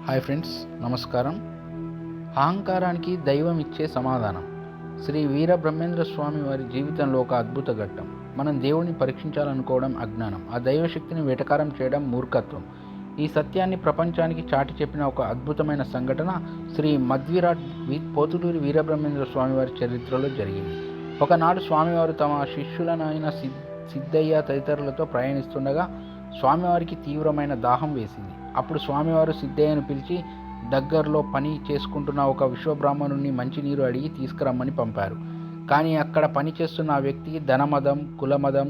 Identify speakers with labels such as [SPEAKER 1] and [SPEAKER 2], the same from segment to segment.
[SPEAKER 1] Hi friends, నమస్కారం. అహంకారానికి దైవం ఇచ్చే సమాధానం. శ్రీ వీరబ్రహ్మేంద్ర స్వామి వారి జీవితంలో ఒక అద్భుత ఘట్టం. మనం దేవుడిని పరీక్షించాలనుకోవడం అజ్ఞానం, ఆ దైవశక్తిని వెటకారం చేయడం మూర్ఖత్వం. ఈ సత్యాన్ని ప్రపంచానికి చాటి చెప్పిన ఒక అద్భుతమైన సంఘటన శ్రీ మధ్విరాట్ పోతులూరి వీరబ్రహ్మేంద్ర స్వామి వారి చరిత్రలో జరిగింది. ఒకనాడు స్వామివారు తమ శిష్యులనైన సిద్ధయ్య తదితరులతో ప్రయాణిస్తుండగా స్వామివారికి తీవ్రమైన దాహం వేసింది. అప్పుడు స్వామివారు సిద్ధయ్యను పిలిచి దగ్గరలో పని చేసుకుంటున్న ఒక విశ్వబ్రాహ్మణుని మంచినీరు అడిగి తీసుకురమ్మని పంపారు. కానీ అక్కడ పని చేస్తున్న ఆ వ్యక్తికి ధనమదం, కులమదం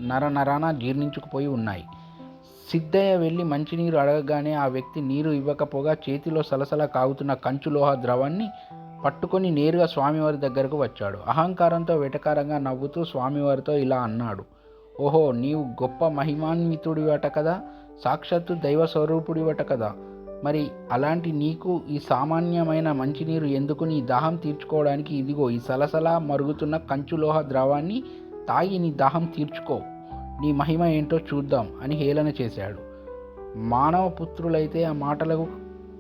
[SPEAKER 1] నరనరాన జీర్ణించుకుపోయి ఉన్నాయి. సిద్ధయ్య వెళ్ళి మంచినీరు అడగగానే ఆ వ్యక్తి నీరు ఇవ్వకపోగా చేతిలో సలసల కాగుతున్న కంచులోహ ద్రవాన్ని పట్టుకొని నేరుగా స్వామివారి దగ్గరకు వచ్చాడు. అహంకారంతో వెటకారంగా నవ్వుతూ స్వామివారితో ఇలా అన్నాడు: ఓహో, నీవు గొప్ప మహిమాన్వితుడివట కదా, సాక్షాత్తు దైవ స్వరూపుడివట కదా. మరి అలాంటి నీకు ఈ సామాన్యమైన మంచినీరు ఎందుకు? నీ దాహం తీర్చుకోవడానికి ఇదిగో ఈ సలసలా మరుగుతున్న కంచులోహ ద్రవాన్ని తాగి నీ దాహం తీర్చుకో. నీ మహిమ ఏంటో చూద్దాం అని హేళన చేశాడు. మానవ పుత్రులైతే ఆ మాటలకు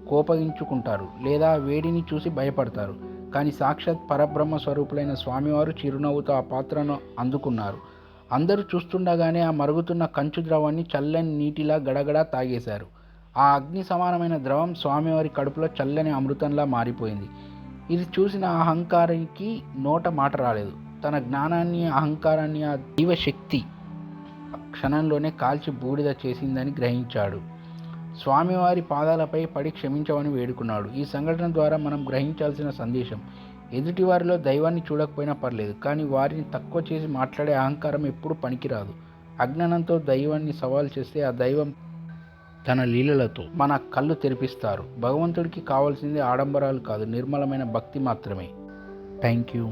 [SPEAKER 1] కోపగించుకుంటారు లేదా వేడిని చూసి భయపడతారు. కానీ సాక్షాత్ పరబ్రహ్మ స్వరూపులైన స్వామివారు చిరునవ్వుతో ఆ పాత్రను అందుకున్నారు. అందరూ చూస్తుండగానే ఆ మరుగుతున్న కంచు ద్రవాన్ని చల్లని నీటిలా గడగడా తాగేశారు. ఆ అగ్ని సమానమైన ద్రవం స్వామివారి కడుపులో చల్లని అమృతంలా మారిపోయింది. ఇది చూసిన అహంకారికి నోట మాట రాలేదు. తన జ్ఞానాన్ని, అహంకారాన్ని ఆ దైవశక్తి క్షణంలోనే కాల్చి బూడిద చేసిందని గ్రహించాడు. స్వామివారి పాదాలపై పడి క్షమించమని వేడుకున్నాడు. ఈ సంఘటన ద్వారా మనం గ్రహించాల్సిన సందేశం: ఎదుటివారిలో దైవాన్ని చూడకపోయినా పర్లేదు, కానీ వారిని తక్కువ చేసి మాట్లాడే అహంకారం ఎప్పుడూ పనికిరాదు. అజ్ఞానంతో దైవాన్ని సవాల్ చేస్తే ఆ దైవం తన లీలలతో మన కళ్ళు తెరిపిస్తారు. భగవంతుడికి కావాల్సింది ఆడంబరాలు కాదు, నిర్మలమైన భక్తి మాత్రమే. Thank you.